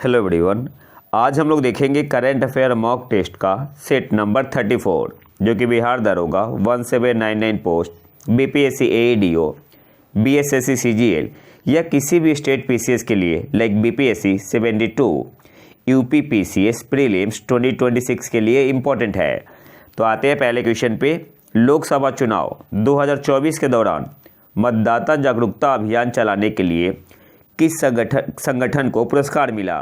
Hello everyone. आज हम लोग देखेंगे करंट अफेयर मॉक टेस्ट का सेट नंबर 34 जो कि बिहार दरोगा 1799 पोस्ट बीपीएससी एईडीओ बीएसएससी सीजीएल या किसी भी स्टेट पीसीएस के लिए like BPSC 72 UP PCS prelims 2026 के लिए इम्पोर्टेंट है। तो आते हैं पहले क्वेश्चन पे। लोकसभा चुनाव 2024 के दौरान मतदाता जागरूकता अभियान चलाने के लिए किस संगठन को पुरस्कार मिला।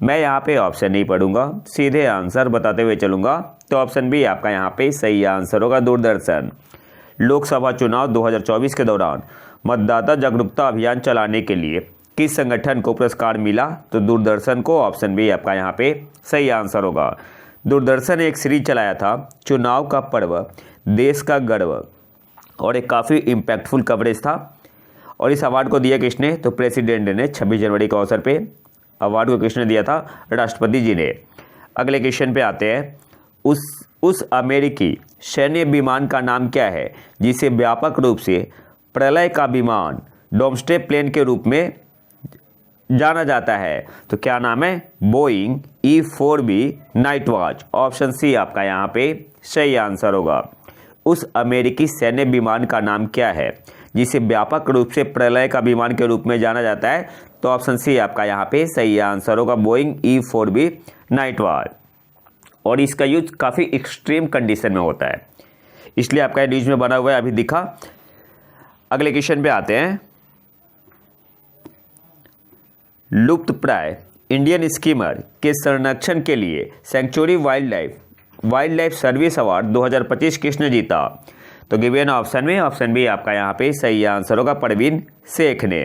मैं यहाँ पे ऑप्शन नहीं पढ़ूंगा, सीधे आंसर बताते हुए चलूंगा। तो ऑप्शन बी आपका यहाँ पे सही आंसर होगा, दूरदर्शन। लोकसभा चुनाव 2024 के दौरान मतदाता जागरूकता अभियान चलाने के लिए किस संगठन को पुरस्कार मिला, तो दूरदर्शन को। ऑप्शन बी आपका यहाँ पे सही आंसर होगा। दूरदर्शन ने एक सीरीज चलाया था, चुनाव का पर्व देश का गर्व, और एक काफ़ी इम्पैक्टफुल कवरेज था। और इस अवार्ड को दिया किसने, तो प्रेसिडेंट ने 26 जनवरी के अवसर पे अवार्ड को किसने दिया था, राष्ट्रपति जी ने। अगले क्वेश्चन पे आते हैं। उस अमेरिकी सैन्य विमान का नाम क्या है जिसे व्यापक रूप से प्रलय का विमान डोमस्टे प्लेन के रूप में जाना जाता है। तो क्या नाम है, Boeing E-4B night watch. Option C आपका यहाँ पे सही आंसर होगा। उस अमेरिकी सैन्य विमान का नाम क्या है जिसे व्यापक रूप से प्रलय का विमान के रूप में जाना जाता है, तो ऑप्शन सी आपका यहाँ पे सही आंसर होगा, बोइंग E-4B नाइट वॉच। और इसका यूज काफ़ी एक्सट्रीम कंडीशन में होता है, इसलिए आपका न्यूज में बना हुआ है, अभी दिखा। अगले क्वेश्चन पे आते हैं। लुप्त प्राय इंडियन स्कीमर के संरक्षण के लिए century wildlife service award 2025 किसने जीता, तो गिवन ऑप्शन में ऑप्शन बी आपका यहाँ पे सही आंसर होगा, परवीन शेख ने।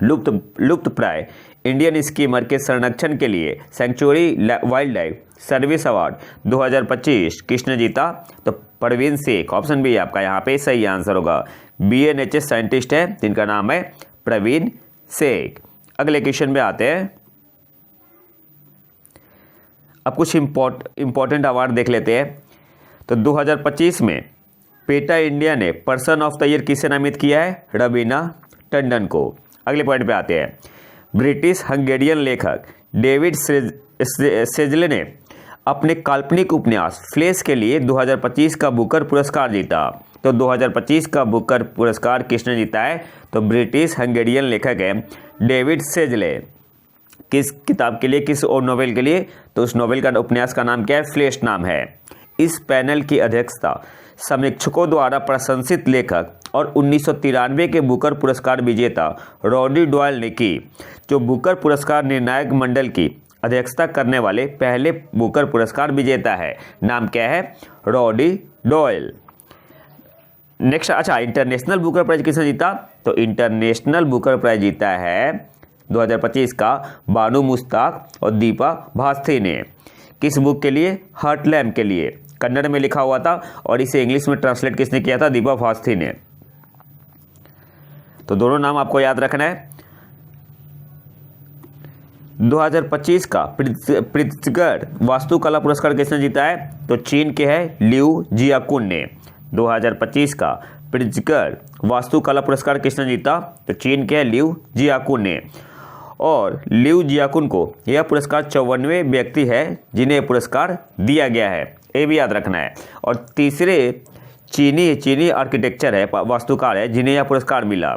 लुप्त प्राय इंडियन स्कीमर के संरक्षण के लिए century wildlife service award 2025 किसने जीता, तो परवीन शेख। ऑप्शन बी आपका यहाँ पे सही आंसर होगा। BNHS साइंटिस्ट है जिनका नाम है परवीन शेख। अगले क्वेश्चन में आते हैं। अब कुछ इंपॉर्टेंट अवार्ड देख लेते हैं। तो 2025 में पेटा इंडिया ने पर्सन ऑफ द ईयर किसे नामित किया है, रवीना टंडन को। अगले पॉइंट पे आते हैं। ब्रिटिश हंगेरियन लेखक डेविड सेजले ने अपने काल्पनिक उपन्यास फ्लेश के लिए 2025 का बुकर पुरस्कार जीता। तो 2025 का बुकर पुरस्कार किसने जीता है, तो ब्रिटिश हंगेरियन लेखक है डेविड सेजले। किस किताब के लिए, किस और नोवेल के लिए, तो उस नोवेल का उपन्यास का नाम क्या है, फ्लेश नाम है। इस पैनल की अध्यक्षता समीक्षकों द्वारा प्रशंसित लेखक और 1993 के बुकर पुरस्कार विजेता रॉडी डॉयल ने की, जो बुकर पुरस्कार निर्णायक मंडल की अध्यक्षता करने वाले पहले बुकर पुरस्कार विजेता है। नाम क्या है, रॉडी डॉयल। नेक्स्ट, अच्छा, इंटरनेशनल बुकर प्राइज किसने जीता, तो इंटरनेशनल बुकर प्राइज जीता है 2025 का बानू मुश्ताक और दीपा भास्थी ने। किस बुक के लिए, हार्टलैम्प के लिए। कन्नड़ में लिखा हुआ था और इसे इंग्लिश में ट्रांसलेट किसने किया था, दीपा भास्थी ने। तो दोनों नाम आपको याद रखना है। 2025 का प्रित्जगर वास्तुकला पुरस्कार किसने जीता है, तो चीन के है लिऊ जियाकुन ने। 2025 का प्रित्जगर वास्तुकला पुरस्कार किसने जीता, तो चीन के है लिऊ जियाकुन ने। और लिऊ जियाकुन को यह पुरस्कार 54वें व्यक्ति है जिन्हें पुरस्कार दिया गया है, ये भी याद रखना है। और तीसरे चीनी आर्किटेक्चर है, वास्तुकार है, जिन्हें यह पुरस्कार मिला।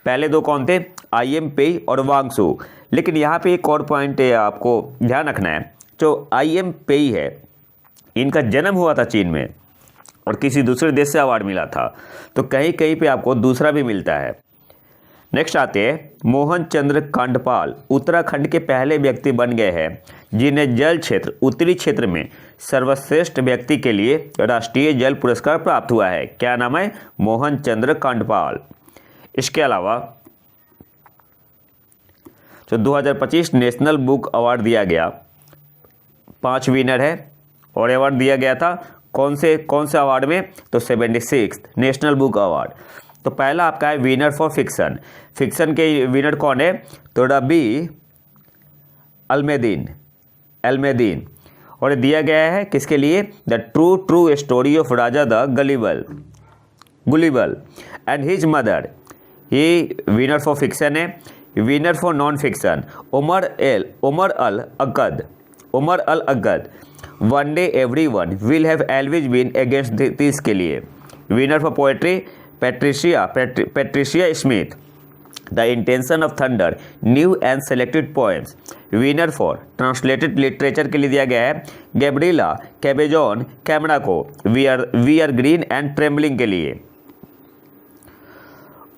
पहले दो कौन थे, IM पेई और वांग सू। लेकिन यहाँ पे एक और पॉइंट आपको ध्यान रखना है, जो IM पेई है इनका जन्म हुआ था चीन में और किसी दूसरे देश से अवार्ड मिला था, तो कहीं कहीं पे आपको दूसरा भी मिलता है। नेक्स्ट आते हैं। मोहन चंद्र कांडपाल उत्तराखंड के पहले व्यक्ति बन गए हैं जिन्हें जल क्षेत्र उत्तरी क्षेत्र में सर्वश्रेष्ठ व्यक्ति के लिए राष्ट्रीय जल पुरस्कार प्राप्त हुआ है। क्या नाम है, मोहन चंद्र कांडपाल। इसके अलावा जो 2025 नेशनल बुक अवार्ड दिया गया, 5 विनर है और अवार्ड दिया गया था कौन से अवार्ड में, तो 76 नेशनल बुक अवार्ड। तो पहला आपका है विनर फॉर फिक्शन के विनर कौन है, तो रबी अल्मेदीन। और दिया गया है किसके लिए, the true story of Raja the gullible and his mother. ये विनर फॉर फिक्शन है। Winner for non fiction Omar Al Akkad, one day everyone will have always been against this के लिए। Winner for poetry Patricia Smith, the intention of thunder, new and selected poems. Winner for translated literature के लिए दिया गया है Gabriela Cabezon Camara को, we are green and trembling के लिए,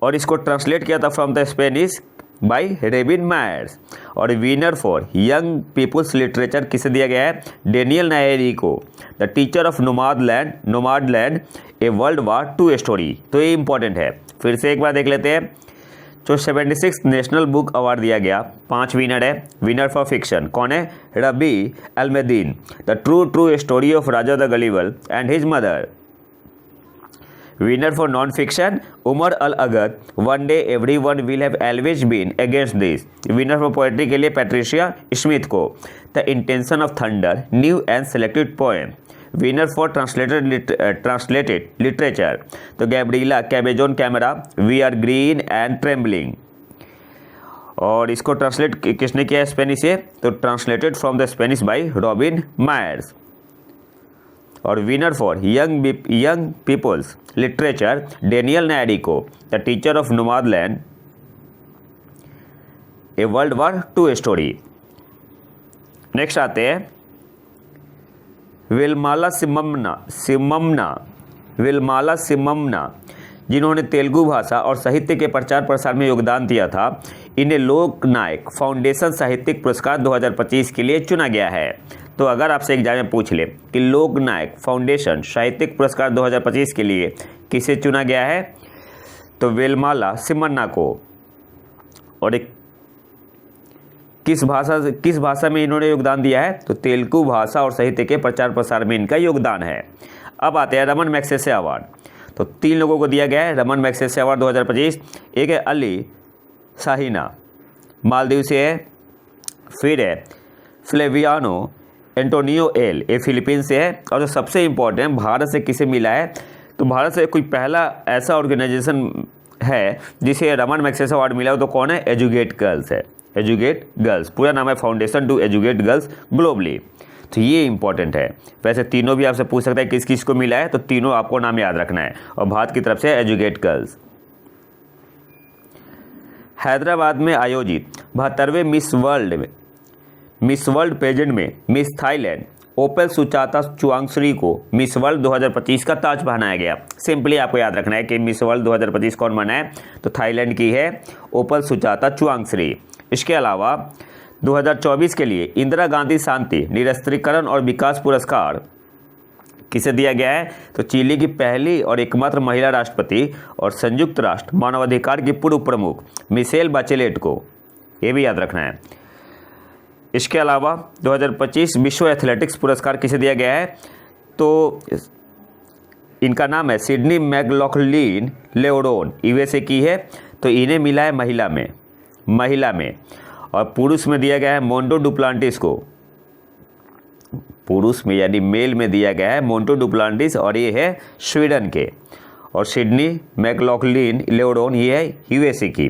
और इसको ट्रांसलेट किया था from the Spanish by Robin Myers. और winner for young people's literature किसे दिया गया है डेनियल नायरी को, the teacher of Nomadland a world war 2 story. तो ये इंपॉर्टेंट है, फिर से एक बार देख लेते हैं। जो 76 नेशनल बुक अवार्ड दिया गया, 5 विनर है। विनर फॉर फिक्शन कौन है Rabih Alameddine, the true story of Raja the Gulliver and his mother. Winner for non fiction Omar Al Akkad, one day everyone will have always been against this. Winner for poetry के लिए Patricia Smith को, the intention of thunder, new and selected poem. Winner for translated literature तो Gabriela Cabezon Camara, we are green and trembling. और इसको translate किसने किया है Spanish से, तो translated from the Spanish by Robin Myers. और winner for young people's literature Daniel Nayeri को, the teacher of Nomadland a world war 2 story. Next आते हैं विल्माला सिमम्ना, जिन्होंने तेलुगु भाषा और साहित्य के प्रचार प्रसार में योगदान दिया था। इन्हें लोकनायक फाउंडेशन साहित्यिक पुरस्कार 2025 के लिए चुना गया है। तो अगर आपसे एग्जाम में पूछ ले कि लोकनायक फाउंडेशन साहित्यिक पुरस्कार 2025 के लिए किसे चुना गया है, तो विल्माला सिमन्ना को। और एक किस भाषा में इन्होंने योगदान दिया है, तो तेलुगु भाषा और साहित्य के प्रचार प्रसार में इनका योगदान है। अब आते हैं रमन मैग्सेसे अवार्ड। तो 3 लोगों को दिया गया है रमन मैग्सेसे अवार्ड 2025। एक है अली साहिना, मालदीव से है। फिर है फ्लेवियानो एंटोनियो एल, ये फिलीपीन से है। और जो सबसे इम्पोर्टेंट भारत से किसे मिला है, तो भारत से कोई पहला ऐसा ऑर्गेनाइजेशन है जिसे रमन मैग्सेसे अवार्ड मिला हो, तो कौन है, एजुकेट गर्ल्स है। एजुकेट गर्ल्स पूरा नाम है foundation to educate girls globally. तो ये इंपॉर्टेंट है। वैसे तीनों भी आपसे पूछ सकता है किस किस को मिला है, तो तीनों आपको नाम याद रखना है। और भारत की तरफ से एजुकेट गर्ल्स। हैदराबाद में आयोजित 72वें मिस वर्ल्ड पेजेंट में मिस थाईलैंड ओपेल सुचाता चुआंगश्री को मिस वर्ल्ड 2025 का ताज पहनाया गया। सिंपली आपको याद रखना है कि मिस वर्ल्ड 2025 कौन बना है, तो थाईलैंड की है ओपेल सुचाता चुआंगश्री। इसके अलावा 2024 के लिए इंदिरा गांधी शांति निरस्त्रीकरण और विकास पुरस्कार किसे दिया गया है, तो चिली की पहली और एकमात्र महिला राष्ट्रपति और संयुक्त राष्ट्र मानवाधिकार की पूर्व प्रमुख मिशेल बाचेलेट को, ये भी याद रखना है। इसके अलावा 2025 विश्व एथलेटिक्स पुरस्कार किसे दिया गया है, तो इनका नाम है सिडनी मैकलॉखलिन लेओडोन, यूएसए की है। तो इन्हें मिला है महिला में। और पुरुष में दिया गया है मोंटो डुप्लांटिस को, पुरुष में यानी मेल में दिया गया है मोंटो डुप्लांटिस, और ये है स्वीडन के। और सिडनी मैकलॉखलिन लेओडोन ये है यूएसए की।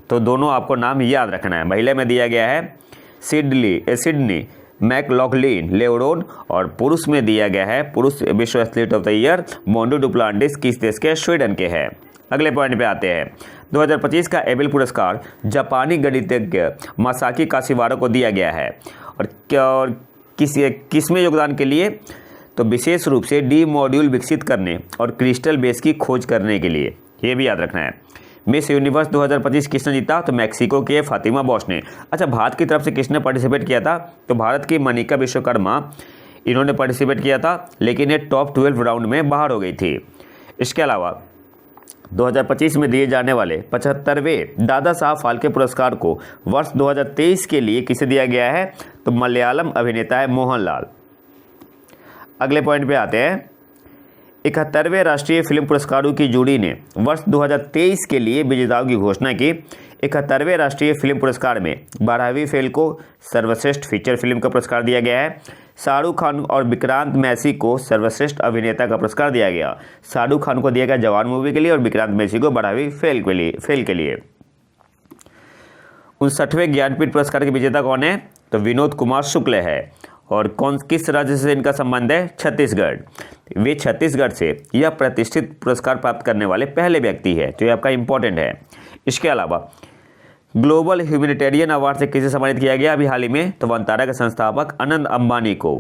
तो दोनों आपको नाम याद रखना है। महिला में दिया गया है सिडनी मैकलॉखलिन लेओडोन, और पुरुष में दिया गया है पुरुष विश्व athlete of the year Monte Duplantis, किस देश के, स्वीडन के हैं। अगले पॉइंट पे आते हैं। 2025 का एबेल पुरस्कार जापानी गणितज्ञ मासाकी काशिवारा को दिया गया है। और किस में योगदान के लिए, तो विशेष रूप से डी मॉड्यूल विकसित करने और क्रिस्टल बेस की खोज करने के लिए, ये भी याद रखना है। मिस यूनिवर्स 2025 किसने जीता, तो मैक्सिको के फातिमा बॉश ने। अच्छा, भारत की तरफ से किसने पार्टिसिपेट किया था, तो भारत की मनिका विश्वकर्मा, इन्होंने पार्टिसिपेट किया था, लेकिन ये टॉप 12 राउंड में बाहर हो गई थी। इसके अलावा 2025 में दिए जाने वाले 75वें दादा साहब फाल्के पुरस्कार को वर्ष 2023 के लिए किसे दिया गया है, तो मलयालम अभिनेता है मोहनलाल। अगले पॉइंट पे आते हैं। 71वें राष्ट्रीय फिल्म पुरस्कारों की जोड़ी ने वर्ष 2023 के लिए विजेताओं की घोषणा की। 71वें राष्ट्रीय फिल्म पुरस्कार में 12वीं फिल्म को सर्वश्रेष्ठ फीचर फिल्म का पुरस्कार दिया गया है। शाहरुख खान और विक्रांत मैसी को सर्वश्रेष्ठ अभिनेता का पुरस्कार दिया गया। शाहरुख खान को दिया गया जवान मूवी के लिए और विक्रांत मैसी को 12वीं फेल के लिए। 59वें ज्ञानपीठ पुरस्कार के विजेता कौन है? तो विनोद कुमार शुक्ल है। और किस राज्य से इनका संबंध है? छत्तीसगढ़। वे छत्तीसगढ़ से यह प्रतिष्ठित पुरस्कार प्राप्त करने वाले पहले व्यक्ति है, तो ये आपका इंपॉर्टेंट है। इसके अलावा ग्लोबल ह्यूमैनिटेरियन अवार्ड से किसे सम्मानित किया गया अभी हाल ही में? तो वनतारा के संस्थापक अनंत अंबानी को।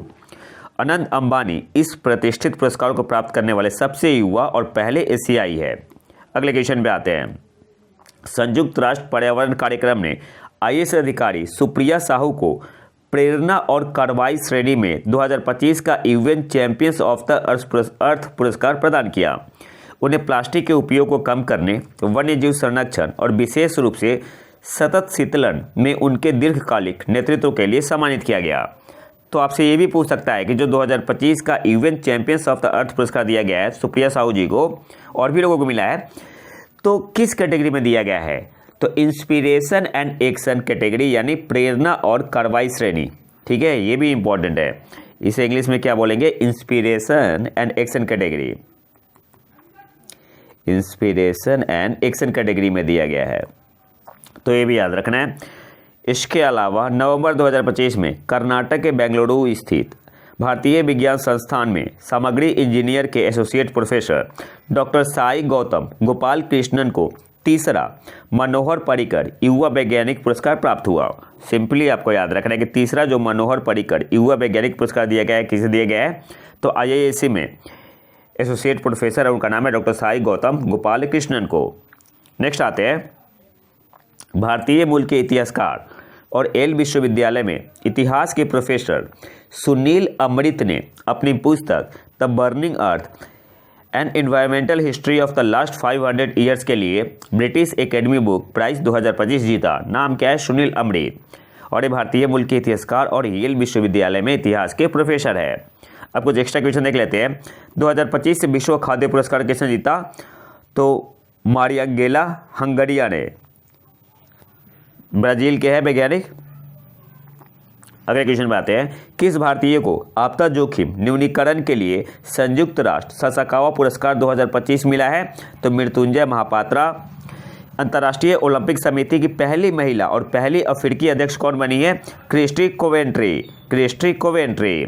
अनंत अंबानी इस प्रतिष्ठित पुरस्कार को प्राप्त करने वाले सबसे युवा और पहले एशियाई है। अगले क्वेश्चन पे आते हैं। संयुक्त राष्ट्र पर्यावरण कार्यक्रम ने आईएएस अधिकारी सुप्रिया साहू को प्रेरणा और कार्रवाई श्रेणी में 2025 का UN champions of the earth पुरस्कार प्रदान किया। उन्हें प्लास्टिक के उपयोग को कम करने, वन्यजीव संरक्षण और विशेष रूप से सतत शीतलन में उनके दीर्घकालिक नेतृत्व के लिए सम्मानित किया गया। तो आपसे ये भी पूछ सकता है कि जो 2025 का UN champions of the earth पुरस्कार दिया गया है सुप्रिया साहू जी को, और भी लोगों को मिला है, तो किस कैटेगरी में दिया गया है? तो इंस्पिरेशन एंड एक्शन कैटेगरी, यानी प्रेरणा और कार्रवाई श्रेणी। ठीक है, ये भी इंपॉर्टेंट है। इसे इंग्लिश में क्या बोलेंगे? Inspiration and action category. Inspiration and action category में दिया गया है, तो ये भी याद रखना है। इसके अलावा नवंबर 2025 में कर्नाटक के बेंगलुरु स्थित भारतीय विज्ञान संस्थान में सामग्री इंजीनियर के associate professor doctor Sai Gautam Gopal Krishnan को तीसरा मनोहर पर्रिकर युवा वैज्ञानिक पुरस्कार प्राप्त हुआ। सिंपली आपको याद रखना है कि तीसरा जो मनोहर पर्रिकर युवा वैज्ञानिक पुरस्कार दिया गया है, किसे दिया गया है? तो आईआईएससी में एसोसिएट प्रोफेसर है, उनका नाम है डॉक्टर साई गौतम गोपाल कृष्णन को। नेक्स्ट आते हैं। भारतीय मूल के इतिहासकार और येल विश्वविद्यालय में इतिहास के प्रोफेसर सुनील अमृत ने अपनी पुस्तक the burning earth and environmental history of the last 500 years के लिए ब्रिटिश एकेडमी बुक प्राइज 2025 जीता। नाम क्या है? सुनील अमृत। और ये भारतीय मूल के इतिहासकार और येल विश्वविद्यालय में इतिहास के प्रोफेसर है। अब कुछ एक्स्ट्रा क्वेश्चन देख लेते हैं। 2025 से विश्व खाद्य पुरस्कार किसने जीता? तो मारियांगेला हंगरिया ने। ब्राजील के हैं वैज्ञानिक। अगले क्वेश्चन पे आते हैं। किस भारतीय को आपदा जोखिम न्यूनीकरण के लिए संयुक्त राष्ट्र ससाकावा पुरस्कार 2025 मिला है? तो मृत्युंजय महापात्रा। अंतर्राष्ट्रीय ओलंपिक समिति की पहली महिला और पहली अफ्रीकी अध्यक्ष कौन बनी है? Christie Coventry. Christie Coventry.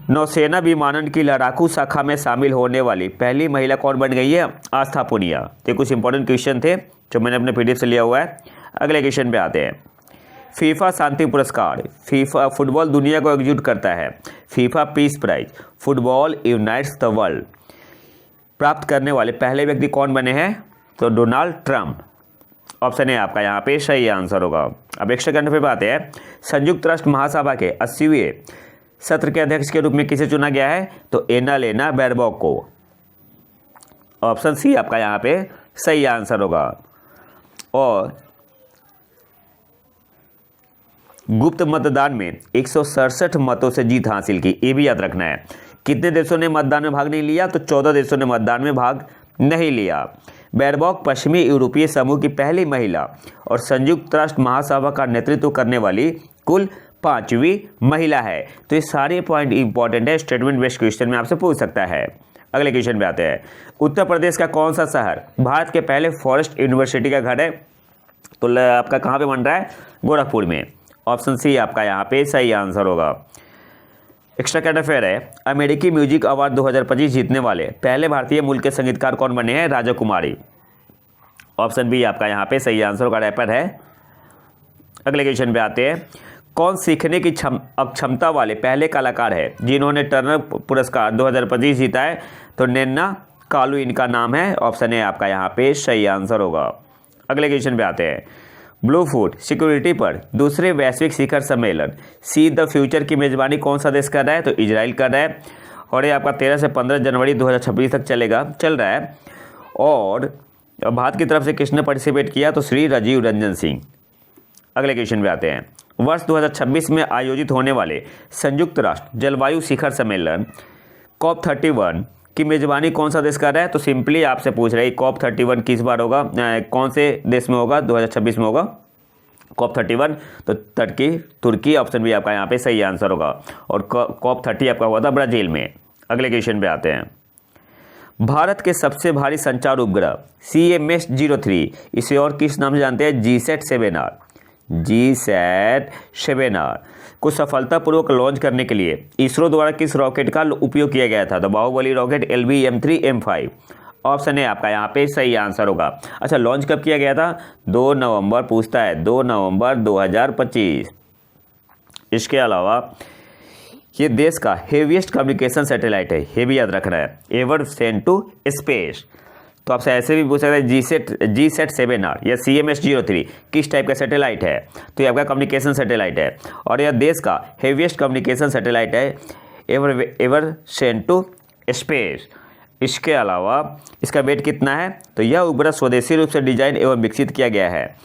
नौसेना विमानन की लड़ाकू शाखा में शामिल होने वाली पहली महिला कौन बन गई है? आस्था पुनिया। तो कुछ इंपॉर्टेंट क्वेश्चन थे जो मैंने अपने पीडीएफ से लिया हुआ है। अगले क्वेश्चन पे आते हैं। फीफा शांति पुरस्कार फीफा फुटबॉल दुनिया को एकजुट करता है। FIFA peace prize football unites the world प्राप्त करने वाले पहले व्यक्ति कौन बने हैं? तो डोनाल्ड ट्रंप। ऑप्शन है आपका यहाँ पे सही आंसर होगा। अब एक्स्ट्रा करने पे आते हैं। संयुक्त राष्ट्र महासभा के 80वें सत्र के अध्यक्ष के रूप में किसे चुना गया है? तो एनालेना बैरबॉक को। ऑप्शन सी आपका यहाँ पे सही आंसर होगा। और गुप्त मतदान में 167 मतों से जीत हासिल की, ये भी याद रखना है। कितने देशों ने मतदान में भाग नहीं लिया? तो 14 देशों ने मतदान में भाग नहीं लिया। बैरबॉक पश्चिमी यूरोपीय समूह की पहली महिला और संयुक्त राष्ट्र महासभा का नेतृत्व करने वाली कुल 5वीं महिला है। तो ये सारे पॉइंट इंपॉर्टेंट है, स्टेटमेंट बेस्ड क्वेश्चन में आपसे पूछ सकता है। अगले क्वेश्चन पे आते हैं। उत्तर प्रदेश का कौन सा शहर भारत के पहले फॉरेस्ट यूनिवर्सिटी का घर है? तो आपका कहाँ पे बन रहा है? गोरखपुर में। ऑप्शन सी आपका यहाँ पे सही आंसर होगा। एक्स्ट्रा करंट अफेयर है। अमेरिकी म्यूजिक अवार्ड 2025 जीतने वाले पहले भारतीय मूल के संगीतकार कौन बने हैं? राजा कुमारी। ऑप्शन बी आपका यहाँ पे सही आंसर होगा, रैपर है। अगले क्वेश्चन पे आते हैं। कौन सीखने की अक्षमता वाले पहले कलाकार है जिन्होंने टर्नर पुरस्कार 2025 जीता है? तो नैना कालू इनका नाम है। ऑप्शन ए आपका यहाँ पे सही आंसर होगा। अगले क्वेश्चन पे आते हैं। ब्लू फूड सिक्योरिटी पर दूसरे वैश्विक शिखर सम्मेलन सी द फ्यूचर की मेजबानी कौन सा देश कर रहा है? तो इजराइल कर रहा है। और ये आपका 13 से 15 जनवरी 2026 तक चल रहा है। और भारत की तरफ से किसने पार्टिसिपेट किया? तो श्री राजीव रंजन सिंह। अगले क्वेश्चन पे आते हैं। वर्ष 2026 में आयोजित होने वाले संयुक्त राष्ट्र जलवायु शिखर सम्मेलन COP31 की मेजबानी कौन सा देश कर रहा है? तो सिंपली आपसे पूछ रहे हैं COP31 किस बार होगा, कौन से देश में होगा? 2026 में होगा COP31। तो तुर्की। ऑप्शन भी आपका यहाँ पे सही आंसर होगा। और COP30 आपका हुआ था ब्राजील में। अगले क्वेश्चन पे आते हैं। भारत के सबसे भारी संचार उपग्रह CMS-03, इसे और किस नाम से जानते हैं? GSAT 7R। GSAT-7R को सफलतापूर्वक लॉन्च करने लिए इसरो द्वारा किस रॉकेट का उपयोग किया गया था? तो बाहुबली रॉकेट, LV-M3M5 ऑप्शन है आपका यहाँ पे सही आंसर होगा। अच्छा, लॉन्च कब किया गया था? 2 नवंबर पूछता है, 2 नवंबर 2025। इसके अलावा ये देश का हेवीएस्ट कम्युनिकेशन सैटेलाइट है, ये भी याद रखना है, एवर सेंट टू स्पेस। तो आपसे ऐसे भी पूछ सकते हैं GSAT-7R या CMS-03 किस टाइप का सैटेलाइट है? तो ये आपका कम्युनिकेशन सैटेलाइट है और यह देश का हेवीएस्ट कम्युनिकेशन सैटेलाइट है, एवर सेंट टू स्पेस। इसके अलावा इसका वेट कितना है? तो यह उपग्रह स्वदेशी रूप से डिजाइन एवं विकसित किया गया है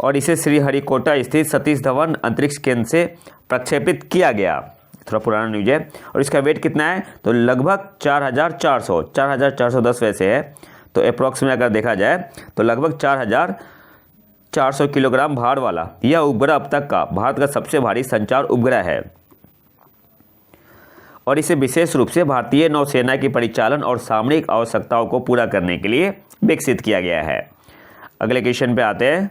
और इसे श्रीहरिकोटा स्थित सतीश धवन अंतरिक्ष केंद्र से प्रक्षेपित किया गया। थोड़ा पुराना न्यूज है। और इसका वेट कितना है? तो लगभग 4410 वैसे है, तो अप्रॉक्स में अगर देखा जाए तो लगभग 4400 किलोग्राम भार वाला यह उपग्रह अब तक का भारत का सबसे भारी संचार उपग्रह है और इसे विशेष रूप से भारतीय नौसेना की परिचालन और सामरिक आवश्यकताओं को पूरा करने के लिए विकसित किया गया है। अगले क्वेश्चन पे आते हैं।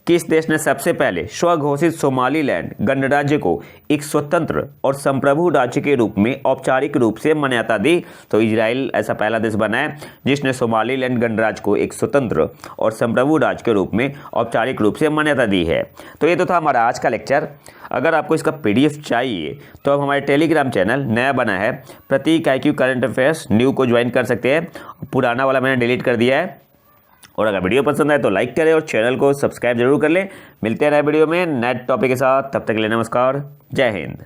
किस देश ने सबसे पहले स्वघोषित सोमालीलैंड गणराज्य को एक स्वतंत्र और संप्रभु राज्य के रूप में औपचारिक रूप से मान्यता दी? तो इजराइल ऐसा पहला देश बना है जिसने सोमालीलैंड गणराज्य को एक स्वतंत्र और संप्रभु राज्य के रूप में औपचारिक रूप से मान्यता दी है। तो ये तो था हमारा आज का लेक्चर। अगर आपको इसका PDF चाहिए तो आप हमारे टेलीग्राम चैनल नया बना है प्रतीक IQ करंट अफेयर्स न्यू को ज्वाइन कर सकते हैं। पुराना वाला मैंने डिलीट कर दिया है। और अगर वीडियो पसंद आए तो लाइक करें और चैनल को सब्सक्राइब जरूर कर लें। मिलते हैं नए वीडियो में नए टॉपिक के साथ, तब तक के लिए नमस्कार, जय हिंद।